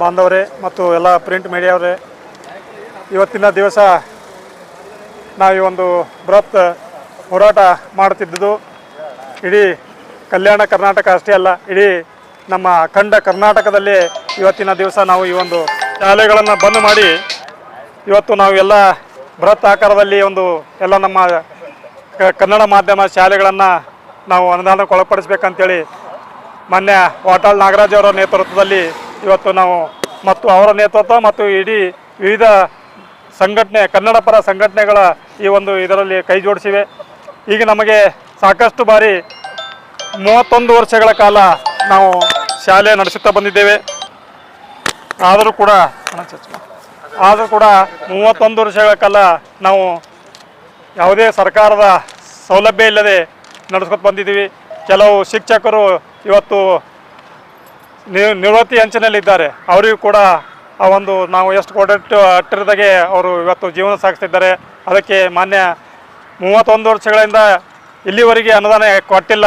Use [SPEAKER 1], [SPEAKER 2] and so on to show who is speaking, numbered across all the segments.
[SPEAKER 1] ಬಾಂಧವರೇ ಮತ್ತು ಎಲ್ಲ ಪ್ರಿಂಟ್ ಮೀಡಿಯಾವರೇ, ಇವತ್ತಿನ ದಿವಸ ನಾವು ಈ ಒಂದು ಬೃಹತ್ ಹೋರಾಟ ಮಾಡುತ್ತಿದ್ದುದು ಇಡೀ ಕಲ್ಯಾಣ ಕರ್ನಾಟಕ ಅಷ್ಟೇ ಅಲ್ಲ, ಇಡೀ ನಮ್ಮ ಅಖಂಡ ಕರ್ನಾಟಕದಲ್ಲಿ ಇವತ್ತಿನ ದಿವಸ ನಾವು ಈ ಒಂದು ಶಾಲೆಗಳನ್ನು ಬಂದ್ ಮಾಡಿ ಇವತ್ತು ನಾವು ಎಲ್ಲ ಬೃಹತ್ ಆಕಾರದಲ್ಲಿ ಒಂದು ಎಲ್ಲ ನಮ್ಮ ಕನ್ನಡ ಮಾಧ್ಯಮ ಶಾಲೆಗಳನ್ನು ನಾವು ಅನುದಾನಕ್ಕೆ ಒಳಪಡಿಸಬೇಕಂತೇಳಿ ಮಾನ್ಯ ವಾಟಾಳ್ ನಾಗರಾಜ್ ಅವರ ನೇತೃತ್ವದಲ್ಲಿ ಇವತ್ತು ನಾವು ಮತ್ತು ಅವರ ನೇತೃತ್ವ ಮತ್ತು ಇಡೀ ವಿವಿಧ ಸಂಘಟನೆ ಕನ್ನಡ ಪರ ಸಂಘಟನೆಗಳ ಈ ಒಂದು ಇದರಲ್ಲಿ ಕೈ ಜೋಡಿಸಿವೆ. ಈಗ ನಮಗೆ ಸಾಕಷ್ಟು ಬಾರಿ 31 ವರ್ಷಗಳ ಕಾಲ ನಾವು ಶಾಲೆ ನಡೆಸುತ್ತಾ ಬಂದಿದ್ದೇವೆ. ಆದರೂ ಕೂಡ 31 ವರ್ಷಗಳ ಕಾಲ ನಾವು ಯಾವುದೇ ಸರ್ಕಾರದ ಸೌಲಭ್ಯ ಇಲ್ಲದೆ ನಡೆಸ್ಕೊತ ಬಂದಿದ್ದೀವಿ. ಕೆಲವು ಶಿಕ್ಷಕರು ಇವತ್ತು ನಿವೃತ್ತಿ ಅಂಚಿನಲ್ಲಿದ್ದಾರೆ. ಅವರಿಗೂ ಕೂಡ ಆ ಒಂದು ನಾವು ಎಷ್ಟು ಅಟ್ಟಿರದಾಗೆ ಅವರು ಇವತ್ತು ಜೀವನ ಸಾಗಿಸ್ತಿದ್ದಾರೆ. ಅದಕ್ಕೆ ಮಾನ್ಯ 31 ವರ್ಷಗಳಿಂದ ಇಲ್ಲಿವರೆಗೆ ಅನುದಾನ ಕೊಟ್ಟಿಲ್ಲ.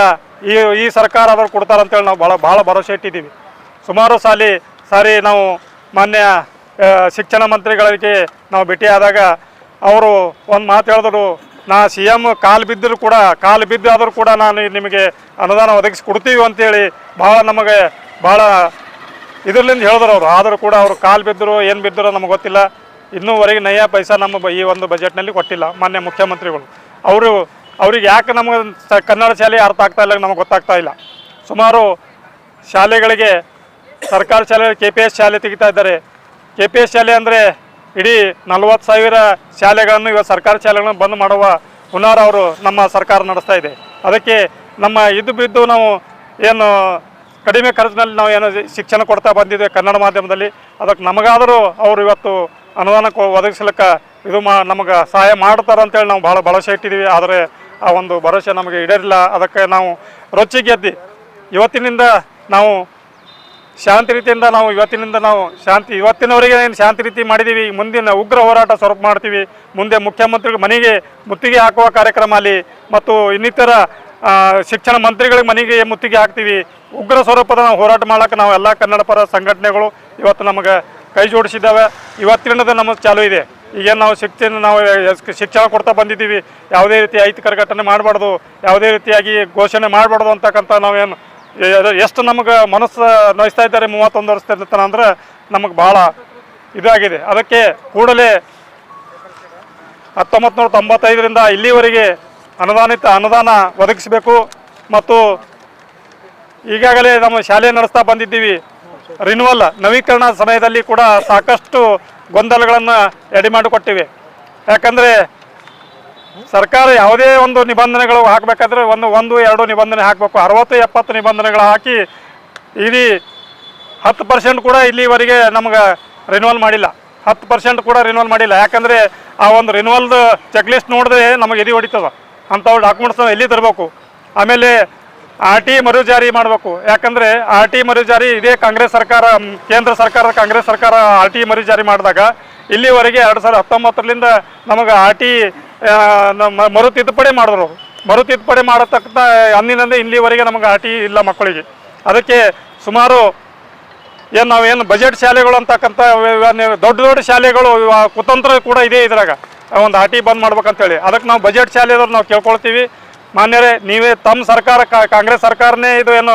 [SPEAKER 1] ಈ ಸರ್ಕಾರ ಆದರೂ ಕೊಡ್ತಾರಂತೇಳಿ ನಾವು ಭಾಳ ಭರವಸೆ ಇಟ್ಟಿದ್ದೀವಿ. ಸುಮಾರು ಸಾರಿ ನಾವು ಮಾನ್ಯ ಶಿಕ್ಷಣ ಮಂತ್ರಿಗಳಿಗೆ ನಾವು ಭೇಟಿಯಾದಾಗ ಅವರು ಒಂದು ಮಾತು ಹೇಳಿದ್ರು, ನಾ CM ಕಾಲು ಬಿದ್ದಾದರೂ ಕೂಡ ನಾನು ನಿಮಗೆ ಅನುದಾನ ಒದಗಿಸಿ ಕೊಡ್ತೀವಿ ಅಂತೇಳಿ ನಮಗೆ ಭಾಳ ಇದರಿಂದ ಹೇಳಿದ್ರು ಅವರು. ಆದರೂ ಕೂಡ ಅವರು ಕಾಲು ಬಿದ್ದರು ಏನು ಬಿದ್ದರು ನಮಗೆ ಗೊತ್ತಿಲ್ಲ. ಇನ್ನೂವರೆಗೆ ನಯ ಪೈಸಾ ನಮ್ಮ ಈ ಒಂದು ಬಜೆಟ್ನಲ್ಲಿ ಕೊಟ್ಟಿಲ್ಲ ಮಾನ್ಯ ಮುಖ್ಯಮಂತ್ರಿಗಳು. ಅವ್ರಿಗೆ ಯಾಕೆ ನಮಗೆ ಕನ್ನಡ ಶಾಲೆ ಅರ್ಥ ಆಗ್ತಾ ಇಲ್ಲ ನಮಗೆ ಗೊತ್ತಾಗ್ತಾ ಇಲ್ಲ. ಸುಮಾರು ಶಾಲೆಗಳಿಗೆ ಸರ್ಕಾರಿ ಶಾಲೆ KPS ಶಾಲೆ ತೆಗಿತಾ ಇದ್ದಾರೆ. KPS ಶಾಲೆ ಅಂದರೆ ಇಡೀ 40,000 ಶಾಲೆಗಳನ್ನು ಇವತ್ತು ಸರ್ಕಾರಿ ಶಾಲೆಗಳನ್ನು ಬಂದ್ ಮಾಡುವ ಹುನ್ನಾರ ಅವರು ನಮ್ಮ ಸರ್ಕಾರ ನಡೆಸ್ತಾ ಇದೆ. ಅದಕ್ಕೆ ನಮ್ಮ ಬಿದ್ದು ನಾವು ಏನು ಕಡಿಮೆ ಖರ್ಚಿನಲ್ಲಿ ನಾವು ಏನು ಶಿಕ್ಷಣ ಕೊಡ್ತಾ ಬಂದಿದ್ದೇವೆ ಕನ್ನಡ ಮಾಧ್ಯಮದಲ್ಲಿ, ಅದಕ್ಕೆ ನಮಗಾದರೂ ಅವರು ಇವತ್ತು ಅನುದಾನ ಒದಗಿಸ್ಲಿಕ್ಕೆ ನಮಗೆ ಸಹಾಯ ಮಾಡ್ತಾರೆ ಅಂತೇಳಿ ನಾವು ಭಾಳ ಭರವಸೆ ಇಟ್ಟಿದ್ದೀವಿ. ಆದರೆ ಆ ಒಂದು ಭರವಸೆ ನಮಗೆ ಈಡೇರಿಲ್ಲ. ಅದಕ್ಕೆ ನಾವು ರೊಚ್ಚಿಗೆದ್ದು ಇವತ್ತಿನಿಂದ ನಾವು ಶಾಂತಿ ರೀತಿಯಿಂದ ಇವತ್ತಿನವರೆಗೆ ಏನು ಶಾಂತಿ ರೀತಿ ಮಾಡಿದ್ದೀವಿ. ಮುಂದಿನ ಉಗ್ರ ಹೋರಾಟ ಸ್ವರೂಪ ಮಾಡ್ತೀವಿ. ಮುಂದೆ ಮುಖ್ಯಮಂತ್ರಿಗಳ ಮನೆಗೆ ಮುತ್ತಿಗೆ ಹಾಕುವ ಕಾರ್ಯಕ್ರಮ ಅಲ್ಲಿ ಮತ್ತು ಇನ್ನಿತರ ಶಿಕ್ಷಣ ಮಂತ್ರಿಗಳಿಗೆ ಮನೆಗೆ ಮುತ್ತಿಗೆ ಹಾಕ್ತೀವಿ. ಉಗ್ರ ಸ್ವರೂಪದ ನಾವು ಹೋರಾಟ ಮಾಡೋಕ್ಕೆ ನಾವು ಎಲ್ಲ ಕನ್ನಡ ಪರ ಸಂಘಟನೆಗಳು ಇವತ್ತು ನಮಗೆ ಕೈ ಜೋಡಿಸಿದ್ದಾವೆ. ಇವತ್ತಿನದು ನಮಗೆ ಚಾಲೂ ಇದೆ. ಈಗೇನು ನಾವು ಶಿಕ್ಷಣ ಕೊಡ್ತಾ ಬಂದಿದ್ದೀವಿ. ಯಾವುದೇ ರೀತಿ ಅಹಿತಕರ ಘಟನೆ ಮಾಡಬಾರ್ದು, ಯಾವುದೇ ರೀತಿಯಾಗಿ ಘೋಷಣೆ ಮಾಡಬಾರ್ದು ಅಂತಕ್ಕಂಥ ನಾವೇನು ಎಷ್ಟು ನಮಗೆ ಮನಸ್ಸು ನೋಯಿಸ್ತಾ ಇದ್ದಾರೆ 31 ವರ್ಷದಿಂದ ಅಂದ್ರೆ ನಮಗೆ ಭಾಳ ಇದಾಗಿದೆ. ಅದಕ್ಕೆ ಕೂಡಲೇ 1995ರಿಂದ ಇಲ್ಲಿವರೆಗೆ ಅನುದಾನ ಒದಗಿಸಬೇಕು. ಮತ್ತು ಈಗಾಗಲೇ ನಮ್ಮ ಶಾಲೆ ನಡೆಸ್ತಾ ಬಂದಿದ್ದೀವಿ. ನವೀಕರಣ ಸಮಯದಲ್ಲಿ ಕೂಡ ಸಾಕಷ್ಟು ಗೊಂದಲಗಳನ್ನು ಎಡೆ ಮಾಡಿಕೊಟ್ಟಿವೆ. ಯಾಕಂದರೆ ಸರ್ಕಾರ ಯಾವುದೇ ಒಂದು ನಿಬಂಧನೆಗಳು ಹಾಕಬೇಕಾದ್ರೆ 1-2 ನಿಬಂಧನೆ ಹಾಕಬೇಕು. 60-70 ನಿಬಂಧನೆಗಳು ಹಾಕಿ ಇಡೀ 10% ಕೂಡ ಇಲ್ಲಿವರೆಗೆ ನಮಗೆ ರಿನ್ಯೂವಲ್ ಮಾಡಿಲ್ಲ. 10% ಕೂಡ ರಿನ್ಯೂವಲ್ ಮಾಡಿಲ್ಲ. ಯಾಕಂದರೆ ಆ ಒಂದು ರಿನ್ಯೂವಲ್ದು ಚೆಕ್ ಲಿಸ್ಟ್ ನೋಡಿದ್ರೆ ನಮಗೆ ಎದೆ ಹೊಡಿತದ. ಅಂಥವು ಡಾಕ್ಯುಮೆಂಟ್ಸ್ ಎಲ್ಲಿ ತರಬೇಕು. ಆಮೇಲೆ RT ಮರು ಜಾರಿ ಮಾಡಬೇಕು. ಯಾಕಂದರೆ RT ಮರು ಜಾರಿ ಇದೇ ಕೇಂದ್ರ ಸರ್ಕಾರ ಕಾಂಗ್ರೆಸ್ ಸರ್ಕಾರ RT ಮರು ಜಾರಿ ಮಾಡಿದಾಗ ಇಲ್ಲಿವರೆಗೆ 2019ರಿಂದ ನಮಗೆ RT ಮರು ತಿದ್ದುಪಡಿ ಮಾಡಿದ್ರು. ಮರು ತಿದ್ದುಪಡಿ ಮಾಡತಕ್ಕ ಅಂದಿನಿಂದ ಇಲ್ಲಿವರೆಗೆ ನಮಗೆ RT ಇಲ್ಲ ಮಕ್ಕಳಿಗೆ. ಅದಕ್ಕೆ ಸುಮಾರು ನಾವೇನು ಬಜೆಟ್ ಶಾಲೆಗಳು ಅಂತಕ್ಕಂಥ ದೊಡ್ಡ ಶಾಲೆಗಳು ಕುತಂತ್ರ ಕೂಡ ಇದೆ. ಇದ್ರಾಗ ಒಂದು RT ಬಂದ್ ಮಾಡ್ಬೇಕಂತೇಳಿ ಅದಕ್ಕೆ ನಾವು ಬಜೆಟ್ ಶಾಲೆದವ್ರು ನಾವು ಕೇಳ್ಕೊಳ್ತೀವಿ. ಮಾನ್ಯರೇ, ನೀವೇ ತಮ್ಮ ಸರ್ಕಾರ ಕಾಂಗ್ರೆಸ್ ಸರ್ಕಾರನೇ ಇದು ಏನು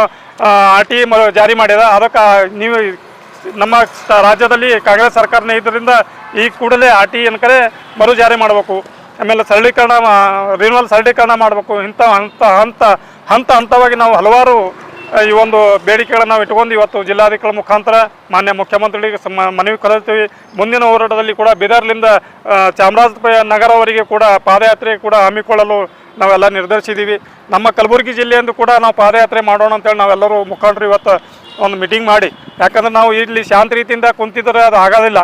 [SPEAKER 1] RT ಜಾರಿ ಮಾಡ್ಯದ, ಅದಕ್ಕೆ ನೀವು ನಮ್ಮ ರಾಜ್ಯದಲ್ಲಿ ಕಾಂಗ್ರೆಸ್ ಸರ್ಕಾರನೇ ಇದರಿಂದ ಈ ಕೂಡಲೇ RT ಕರೆ ಮರು ಜಾರಿ ಮಾಡಬೇಕು. ಆಮೇಲೆ ರಿನ್ಯೂವಲ್ ಸರಳೀಕರಣ ಮಾಡಬೇಕು. ಹಂತವಾಗಿ ನಾವು ಹಲವಾರು ಈ ಒಂದು ಬೇಡಿಕೆಗಳನ್ನು ನಾವು ಇಟ್ಕೊಂಡು ಇವತ್ತು ಜಿಲ್ಲಾಧಿಕಾರಿ ಮುಖಾಂತರ ಮಾನ್ಯ ಮುಖ್ಯಮಂತ್ರಿಗಳಿಗೆ ಮನವಿ ಕಳಿಸ್ತೀವಿ. ಮುಂದಿನ ಹೋರಾಟದಲ್ಲಿ ಕೂಡ ಬೀದರ್ಲಿಂದ ಚಾಮರಾಜನಗರವರೆಗೆ ಕೂಡ ಪಾದಯಾತ್ರೆ ಕೂಡ ಹಮ್ಮಿಕೊಳ್ಳಲು ನಾವೆಲ್ಲ ನಿರ್ಧರಿಸಿದ್ದೀವಿ. ನಮ್ಮ ಕಲಬುರಗಿ ಜಿಲ್ಲೆಯಿಂದ ಕೂಡ ನಾವು ಪಾದಯಾತ್ರೆ ಮಾಡೋಣ ಅಂತೇಳಿ ನಾವೆಲ್ಲರೂ ಮುಖಂಡರು ಇವತ್ತು ಒಂದು ಮೀಟಿಂಗ್ ಮಾಡಿ, ಯಾಕಂದರೆ ನಾವು ಇಲ್ಲಿ ಶಾಂತಿ ರೀತಿಯಿಂದ ಕುಂತಿದ್ರೆ ಅದು ಆಗೋದಿಲ್ಲ.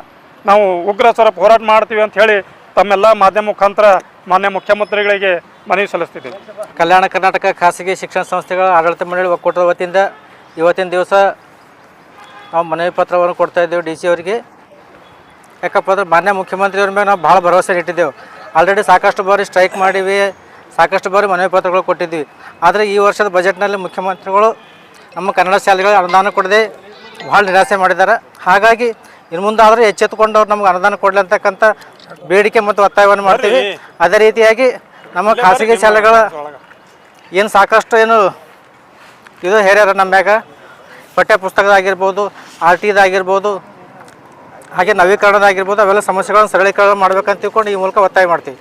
[SPEAKER 1] ನಾವು ಉಗ್ರ ಸ್ವರೂಪ ಹೋರಾಟ ಮಾಡ್ತೀವಿ ಅಂತ ಹೇಳಿ ತಮ್ಮೆಲ್ಲ ಮಾಧ್ಯಮ ಮುಖಾಂತರ ಮಾನ್ಯ ಮುಖ್ಯಮಂತ್ರಿಗಳಿಗೆ ಮನವಿ ಸಲ್ಲಿಸ್ತಿದ್ದೀವಿ.
[SPEAKER 2] ಕಲ್ಯಾಣ ಕರ್ನಾಟಕ ಖಾಸಗಿ ಶಿಕ್ಷಣ ಸಂಸ್ಥೆಗಳ ಆಡಳಿತ ಮಂಡಳಿ ಒಕ್ಕೂಟದ ವತಿಯಿಂದ ಇವತ್ತಿನ ದಿವಸ ನಾವು ಮನವಿ ಪತ್ರವನ್ನು ಕೊಡ್ತಾ ಇದ್ದೇವೆ DC ಅವರಿಗೆ. ಯಾಕಪ್ಪ ಅಂದ್ರೆ ಮಾನ್ಯ ಮುಖ್ಯಮಂತ್ರಿಯವ್ರ ಮೇಲೆ ನಾವು ಭಾಳ ಭರವಸೆ ಇಟ್ಟಿದ್ದೆವು. ಆಲ್ರೆಡಿ ಸಾಕಷ್ಟು ಬಾರಿ ಸ್ಟ್ರೈಕ್ ಮಾಡಿವಿ, ಸಾಕಷ್ಟು ಬಾರಿ ಮನವಿ ಪತ್ರಗಳು ಕೊಟ್ಟಿದ್ವಿ. ಆದರೆ ಈ ವರ್ಷದ ಬಜೆಟ್ನಲ್ಲಿ ಮುಖ್ಯಮಂತ್ರಿಗಳು ನಮ್ಮ ಕನ್ನಡ ಶಾಲೆಗಳಿಗೆ ಅನುದಾನ ಕೊಡದೆ ಭಾಳ ನಿರಾಸೆ ಮಾಡಿದ್ದಾರೆ. ಹಾಗಾಗಿ ಇನ್ನು ಮುಂದಾದರೂ ಎಚ್ಚೆತ್ತುಕೊಂಡು ಅವ್ರು ನಮ್ಗೆ ಅನುದಾನ ಕೊಡಲಿ ಅಂತಕ್ಕಂಥ ಬೇಡಿಕೆ ಮತ್ತು ಒತ್ತಾಯವನ್ನು ಮಾಡ್ತೀವಿ. ಅದೇ ರೀತಿಯಾಗಿ ನಮ್ಮ ಖಾಸಗಿ ಶಾಲೆಗಳ ಏನು ಸಾಕಷ್ಟು ಏನು ಇದು ಹೇರ್ಯಾರ ನಮ್ಮ ಮ್ಯಾಗ, ಪಠ್ಯ ಪುಸ್ತಕದಾಗಿರ್ಬೋದು, RT ಹಾಗೆ ನವೀಕರಣದಾಗಿರ್ಬೋದು, ಅವೆಲ್ಲ ಸಮಸ್ಯೆಗಳನ್ನು ಸರಳೀಕರಣ ಮಾಡ್ಬೇಕಂತ ತಿಳ್ಕೊಂಡು ಈ ಮೂಲಕ ಒತ್ತಾಯ ಮಾಡ್ತೀವಿ.